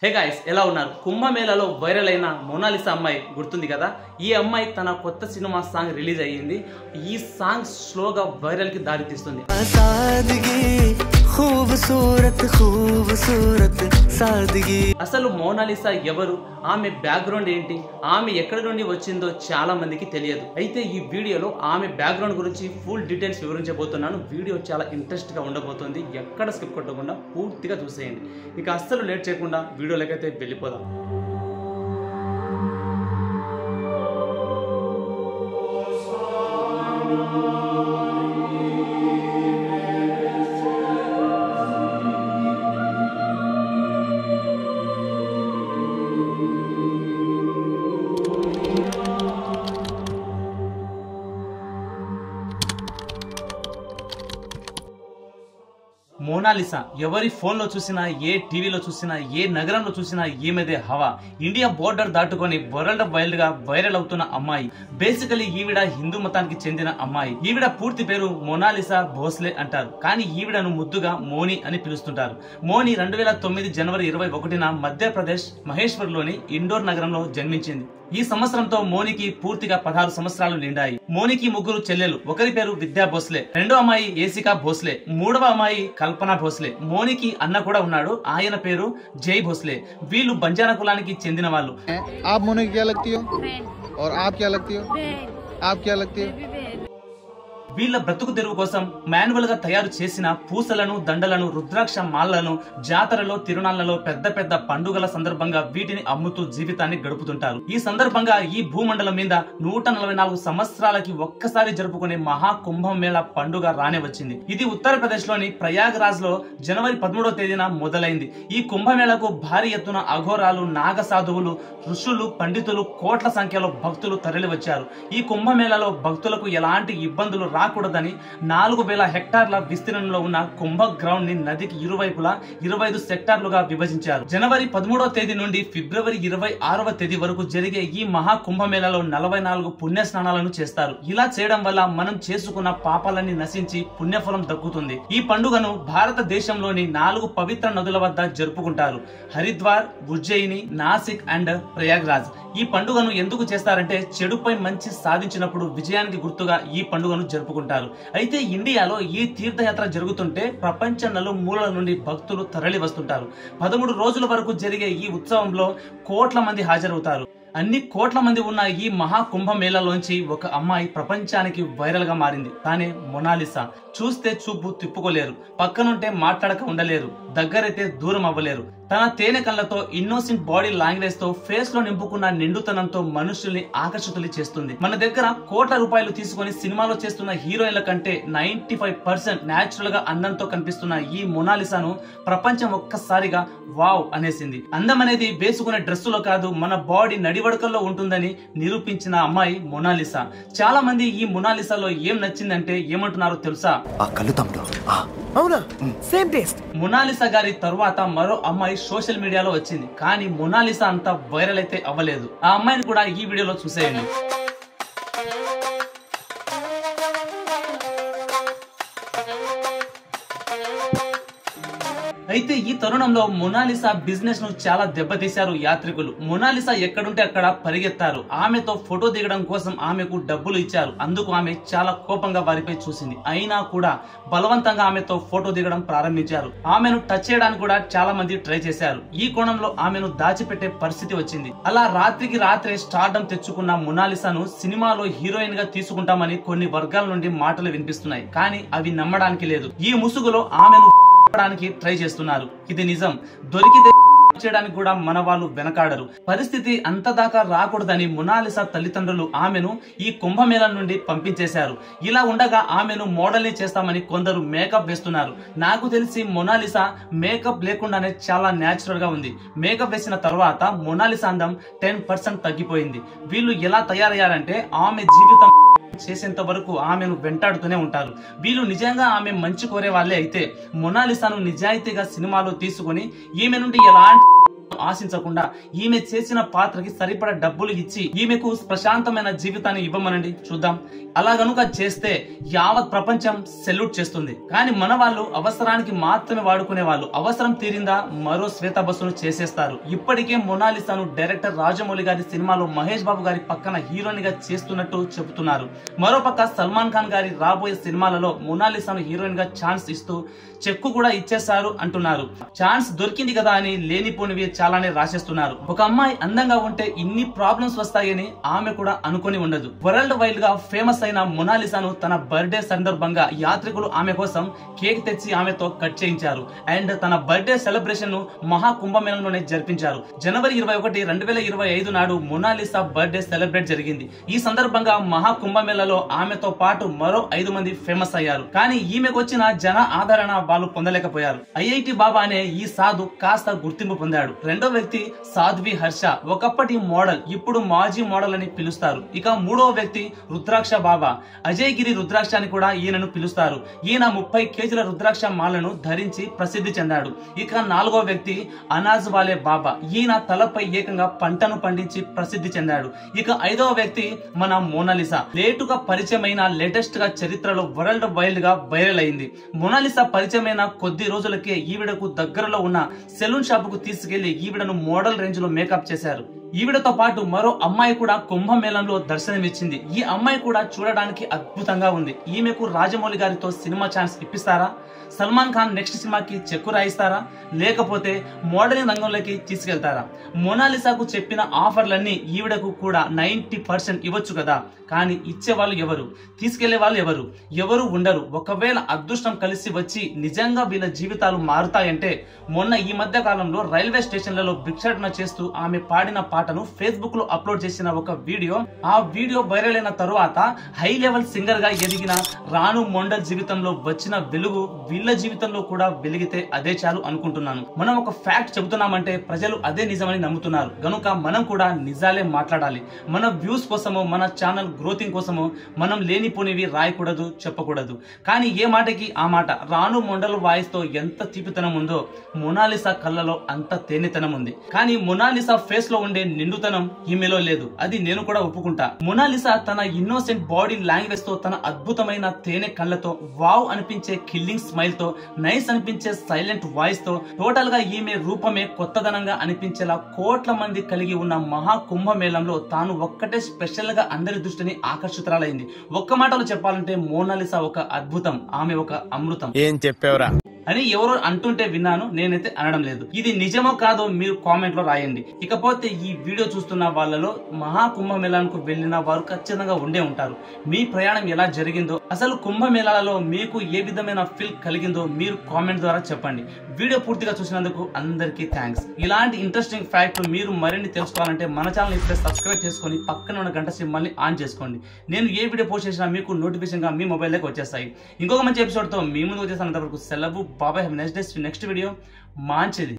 Hey guys ఎలా ఉన్నారు? కుంభమేళలో viral అయిన మోనాలిసా అమ్మాయి గుర్తుంది కదా? ఈ అమ్మాయి తన కొత్త సినిమా సాంగ్ రిలీజ్ అయ్యింది. ఈ సాంగ్ స్లోగా వైరల్ కి దారి తీస్తుంది. అసలు మోనాలిసా ఎవరు, ఆమె బ్యాక్గ్రౌండ్ ఏంటి, ఆమె ఎక్కడి నుండి వచ్చిందో చాలా మందికి తెలియదు. అయితే ఈ వీడియోలో ఆమె బ్యాక్గ్రౌండ్ గురించి ఫుల్ డీటెయిల్స్ వివరించబోతున్నాను. వీడియో చాలా ఇంట్రెస్ట్ గా ఉండబోతుంది. ఎక్కడ స్కిప్ కొట్టకుండా పూర్తిగా చూసేయండి. ఇక అస్సలు లేట్ చేయకుండా వీడియోలకైతే వెళ్ళిపోదాం. మోనాలిసా ఎవరి ఫోన్ లో చూసినా, ఏ టీవీలో చూసినా, ఏ నగరంలో చూసినా ఈమెదే హవా. ఇండియా బోర్డర్ దాటుకొని వరల్డ్ వైల్డ్ గా వైరల్ అవుతున్న అమ్మాయి. బేసికలీ ఈవిడ హిందూ మతానికి చెందిన అమ్మాయి. ఈవిడ పూర్తి పేరు మోనాలిసా భోస్లే అంటారు, కానీ ఈవిడను ముద్దుగా మోని అని పిలుస్తుంటారు. మోని 2009 జనవరి 21న మధ్యప్రదేశ్ మహేశ్వర్లోని ఇండోర్ నగరంలో జన్మించింది. ఈ సంవత్సరంతో మోనికి పూర్తిగా 16 సంవత్సరాలు నిండాయి. మోనికి ముగ్గురు చెల్లెలు. ఒకరి పేరు విద్యా భోస్లే, రెండో అమ్మాయి ఏసికా భోస్లే, మూడవ అమ్మాయి కల్పన భోస్లే. మోనికి అన్న కూడా ఉన్నాడు, ఆయన పేరు జై భోస్లే. వీళ్ళు బంజారా కులానికి చెందిన వాళ్ళు. आप मोनी क्या लगती हो और आप क्या लगती हो? आप क्या लगती हो? వీళ్ళ బ్రతుకు తెరువు కోసం మాన్యువల్ గా తయారు చేసిన పూసలను, దండలను, రుద్రాక్ష మాలను జాతరలో, తిరునాళ్లలో, పెద్ద పెద్ద పండుగల సందర్భంగా వీటిని అమ్ముతూ జీవితాన్ని గడుపుతుంటారు. ఈ సందర్భంగా ఈ భూమండలం మీద 144 సంవత్సరాలకి ఒక్కసారి జరుపుకునే మహా కుంభమేళ పండుగ రానే వచ్చింది. ఇది ఉత్తరప్రదేశ్ లోని ప్రయాగ్రాజ్ లో జనవరి 13వ తేదీన మొదలైంది. ఈ కుంభమేళకు భారీ ఎత్తున అఘోరాలు, నాగ సాధువులు, ఋషులు, పండితులు, కోట్ల సంఖ్యలో భక్తులు తరలి వచ్చారు. ఈ కుంభమేళలో భక్తులకు ఎలాంటి ఇబ్బందులు రాకూడదని 4000 హెక్టార్ల విస్తీర్ణంలో ఉన్న కుంభ గ్రౌండ్ ని నదికి ఇరువైపులా 25 సెక్టార్లుగా విభజించారు. జనవరి 13వ తేదీ నుండి ఫిబ్రవరి 26వ తేదీ వరకు జరిగే ఈ మహా కుంభమేళలో 44 పుణ్య స్నానాలను చేస్తారు. ఇలా చేయడం వల్ల మనం చేసుకున్న పాపాలన్నీ నశించి పుణ్యఫలం దక్కుతుంది. ఈ పండుగను భారతదేశంలోని 4 పవిత్ర నదుల వద్ద జరుపుకుంటారు: హరిద్వార్, ఉజ్జయిని, నాసిక్ అండ్ ప్రయాగ్రాజ్. ఈ పండుగను ఎందుకు చేస్తారంటే చెడుపై మంచి సాధించినప్పుడు విజయానికి గుర్తుగా ఈ పండుగను జరుపుకుంటారు. అయితే ఇండియాలో ఈ తీర్థయాత్ర జరుగుతుంటే ప్రపంచ నలుమూలల నుండి భక్తులు తరలి వస్తుంటారు. 13 రోజుల వరకు జరిగే ఈ ఉత్సవంలో కోట్ల మంది హాజరవుతారు. అన్ని కోట్ల మంది ఉన్న ఈ మహా కుంభమేళలోంచి ఒక అమ్మాయి ప్రపంచానికి వైరల్ గా మారింది. తానే మోనాలిసా. చూస్తే చూపు తిప్పుకోలేరు, పక్కనుంటే మాట్లాడక ఉండలేరు, దగ్గరైతే దూరం అవ్వలేరు. తన తేనె కళ్ళతో, ఇన్నోసెంట్ బాడీ లాంగ్వేజ్ తో, ఫేస్ లో నింపుకున్న నిండుతనంతో మనుషుల్ని ఆకర్షితులు చేస్తుంది. మన దగ్గర కోట్ల రూపాయలు తీసుకుని సినిమాలో చేస్తున్న హీరోయిన్ల కంటే 95% నేచురల్ గా అందంతో కనిపిస్తున్న ఈ మోనాలిసాను ప్రపంచం ఒక్కసారిగా వావ్ అనేసింది. అందం అనేది వేసుకునే డ్రెస్సులో కాదు, మన బాడీ నడివడకల్లో ఉంటుందని నిరూపించిన అమ్మాయి మోనాలిసా. చాలా మంది ఈ మోనాలిసాలో ఏం నచ్చిందంటే ఏమంటున్నారో తెలుసా? మోనాలిసా గారి తరువాత మరో అమ్మాయి సోషల్ మీడియాలో వచ్చింది, కానీ మోనాలిసా అంత వైరల్ అయితే అవ్వలేదు. ఆ అమ్మాయిని కూడా ఈ వీడియోలో చూసేయండి. అయితే ఈ తరుణంలో మోనాలిసా బిజినెస్ ను చాలా దెబ్బతీశారు యాత్రికులు. మోనాలిసా ఎక్కడుంటే అక్కడ పరిగెత్తారు. ఆమెతో ఫోటో దిగడం కోసం ఆమెకు డబ్బులు ఇచ్చారు. అందుకు ఆమె చాలా కోపంగా వారిపై చూసింది. అయినా కూడా బలవంతంగా ఆమెతో ఫోటో దిగడం ప్రారంభించారు. ఆమెను టచ్ చేయడానికి కూడా చాలా మంది ట్రై చేశారు. ఈ కోణంలో ఆమెను దాచిపెట్టే పరిస్థితి వచ్చింది. అలా రాత్రికి రాత్రే స్టార్డమ్ తెచ్చుకున్న మోనాలిసాను సినిమాలో హీరోయిన్ గా తీసుకుంటామని కొన్ని వర్గాల నుండి మాటలు వినిపిస్తున్నాయి, కానీ అవి నమ్మడానికి లేదు. ఈ ముసుగులో ఆమెను ట్రై చేస్తున్నారు. ఇది నిజం. దొరికితే చేయడానికి కూడా మన వాళ్ళు వెనకాడరు. పరిస్థితి అంతదాకా రాకూడదని మోనాలిసా తల్లిదండ్రులు ఆమెను ఈ కుంభమేళ నుండి పంపించేశారు. ఇలా ఉండగా ఆమెను మోడల్ని చేస్తామని కొందరు మేకప్ వేస్తున్నారు. నాకు తెలిసి మోనాలిసా మేకప్ లేకుండానే చాలా నేచురల్ గా ఉంది. మేకప్ వేసిన తర్వాత మోనాలిసా అందం 10% తగ్గిపోయింది. వీళ్ళు ఎలా తయారయ్యారంటే ఆమె జీవితం చేసేంత వరకు ఆమెను వెంటాడుతూనే ఉంటారు. వీళ్ళు నిజంగా ఆమె మంచి కోరే వాళ్ళే అయితే మోనాలిసాను నిజాయితీగా సినిమాలో తీసుకుని ఈమె నుండి ఎలాంటి ఆశించకుండా ఈమె చేసిన పాత్రకి సరిపడా డబ్బులు ఇచ్చి ఈమెకు ప్రశాంతమైన జీవితాన్ని ఇవ్వమనండి చూద్దాం. అలా గనుక చేస్తే యావత్ ప్రపంచం సెల్యూట్ చేస్తుంది. కానీ మన వాళ్ళు అవసరానికి మాత్రమే వాడుకునే వాళ్ళు. అవసరం తీరిందా మరో శ్వేత బస్సును చేసేస్తారు. ఇప్పటికే మొనాలిసాను డైరెక్టర్ రాజమౌళి గారి సినిమాలో మహేష్ బాబు గారి పక్కన హీరోయిన్ గా చేస్తున్నట్టు చెబుతున్నారు. మరోపక్క సల్మాన్ ఖాన్ గారి రాబోయే సినిమాలలో మొనాలిసాను హీరోయిన్ గా ఛాన్స్ ఇస్తూ చెక్కు కూడా ఇచ్చేశారు అంటున్నారు. ఛాన్స్ దొరికింది కదా అని లేనిపోనివి చాలానే రాసేస్తున్నారు. ఒక అమ్మాయి అందంగా ఉంటే ఇన్ని ప్రాబ్లమ్స్ వస్తాయని ఆమె కూడా అనుకొని ఉండదు. వరల్డ్ వైడ్ గా ఫేమస్ అయిన మొనాలిసాను తన బర్త్డే సందర్భంగా యాత్రికులు ఆమె కోసం కేక్ తెచ్చి ఆమెతో కట్ చేయించారు. అండ్ తన బర్త్డే సెలబ్రేషన్ ను మహా కుంభమేళంలోనే జరిపించారు. జనవరి 21, 2025 నాడు మొనాలిసా బర్త్డే సెలబ్రేట్ జరిగింది. ఈ సందర్భంగా మహా కుంభమేళలో ఆమెతో పాటు మరో 5 మంది ఫేమస్ అయ్యారు. కానీ ఈమెకు వచ్చిన జన ఆదరణ వాళ్ళు పొందలేకపోయారు. ఐఐటి బాబా అనే ఈ సాధు కాస్త గుర్తింపు పొందాడు. రెండో వ్యక్తి సాధ్వి హర్ష, ఒకప్పటి మోడల్, ఇప్పుడు మాజీ మోడల్ అని పిలుస్తారు. ఇక మూడవ వ్యక్తి రుద్రాక్ష బాబా, అజయ్ గిరి రుద్రాక్ష అని కూడా ఈయనను పిలుస్తారు. ఈయన 30 కేజీల రుద్రాక్ష మాలను ధరించి ప్రసిద్ధి చెందాడు. ఇక నాలుగో వ్యక్తి అనాజ్ వాలే బాబా, ఈయన తలపై ఏకంగా పంటను పండించి ప్రసిద్ధి చెందాడు. ఇక ఐదవ వ్యక్తి మన మోనాలిసా, లేటుగా పరిచయమైన లేటెస్ట్ గా చరిత్రలో వరల్డ్ వైల్డ్ గా వైరల్ అయింది. మోనాలిసా పరిచయమైన కొద్ది రోజులకే ఈవిడకు దగ్గరలో ఉన్న సెలూన్ షాప్ కు తీసుకెళ్లి ఈవిడను మోడల్ రేంజ్ లో మేకప్ చేశారు. ఈవిడతో పాటు మరో అమ్మాయి కూడా కుంభమేళంలో దర్శనమిచ్చింది. ఈ అమ్మాయి కూడా చూడడానికి అద్భుతంగా ఉంది. ఈమెకు రాజమౌళి గారితో సినిమా ఛాన్స్ ఇప్పిస్తారా? సల్మాన్ ఖాన్ నెక్స్ట్ సినిమాకి చెక్కు రాయిస్తారా? లేకపోతే మోడలింగ్ రంగంలోకి తీసుకెళ్తారా? మొనాలిసాకు చెప్పిన ఆఫర్లన్నీ ఈవిడకు కూడా 90% ఇవ్వచ్చు కదా. కానీ ఇచ్చేవాళ్ళు ఎవరు? తీసుకెళ్లే వాళ్ళు ఎవరు? ఎవరు ఉండరు. ఒకవేళ అదృష్టం కలిసి వచ్చి నిజంగా వీళ్ళ జీవితాలు మారుతాయంటే, మొన్న ఈ మధ్య కాలంలో రైల్వే స్టేషన్లలో భిక్షాటన చేస్తూ ఆమె పాడిన పాటను ఫేస్బుక్ లో అప్లోడ్ చేసిన ఒక వీడియో, ఆ వీడియో వైరల్ అయిన తరువాత హై లెవెల్ సింగర్ గా ఎదిగిన రాను మొండల్ జీవితంలో వచ్చిన వెలుగు వీళ్ళ జీవితంలో కూడా వెలిగితే అదే చాలు అనుకుంటున్నాను. మనం ఒక ఫ్యాక్ట్ చెబుతున్నామంటే ప్రజలు అదే నిజమని నమ్ముతున్నారు. గనుక మనం కూడా నిజాలే మాట్లాడాలి. మన వ్యూస్ కోసమో మన ఛానల్ గ్రోతింగ్ కోసమో మనం లేనిపోనివి రాయకూడదు, చెప్పకూడదు. కానీ ఏ మాటకి ఆ మాట. రాను మొండల్ వాయిస్ తో ఎంత తీపితనం ఉందో మొనాలిసా కళ్ళలో అంత తేనెతనం ఉంది. కానీ మొనాలిసా ఫేస్ లో ఉండే నిండుతనం ఈమెలో లేదు. అది నేను కూడా ఒప్పుకుంటా. మొనాలిసా తన ఇన్నోసెంట్ బాడీ లాంగ్వేజ్ తో, తన అద్భుతమైన తేనె కళ్ళతో, వావ్ అనిపించే కిల్లింగ్ స్మైల్ తో, నైస్ అనిపించే సైలెంట్ వాయిస్ తో, టోటల్ గా ఈమె రూపమే కొత్తదనంగా అనిపించేలా కోట్ల మంది కలిగి ఉన్న మహా కుంభమేళంలో తాను ఒక్కటే స్పెషల్ గా అందరి దృష్టిని ఆకర్షితురాలైంది. ఒక్క మాటలో చెప్పాలంటే మోనాలిసా ఒక అద్భుతం, ఆమె ఒక అమృతం. ఏం చెప్పావురా అని ఎవరో అంటుంటే విన్నాను, నేనైతే అనడం లేదు. ఇది నిజమో కాదో మీరు కామెంట్ లో రాయండి. ఇకపోతే ఈ వీడియో చూస్తున్న వాళ్ళలో మహా కుంభమేళానికి వెళ్లిన వారు ఖచ్చితంగా ఉండే ఉంటారు. మీ ప్రయాణం ఎలా జరిగిందో, అసలు కుంభమేళాలలో మీకు ఏ విధమైన ఫీల్ కలిగిందో మీరు కామెంట్ ద్వారా చెప్పండి. వీడియో పూర్తిగా చూసినందుకు అందరికీ థ్యాంక్స్. ఇలాంటి ఇంట్రెస్టింగ్ ఫ్యాక్ట్ మీరు మరిన్ని తెలుసుకోవాలంటే మన ఛానల్ ఇప్పుడే సబ్స్క్రైబ్ చేసుకొని పక్కన ఉన్న గంట సింబల్ ని ఆన్ చేసుకోండి. నేను ఏ వీడియో పోస్ట్ చేసినా మీకు నోటిఫికేషన్ గా మీ మొబైల్ లోకి వచ్చేస్తాయి. ఇంకొక మంచి ఎపిసోడ్ తో మీ ముందు వచ్చేసినంత వరకు సెలవు. బాబాయ్. Have a nice day. Next video మంచిది.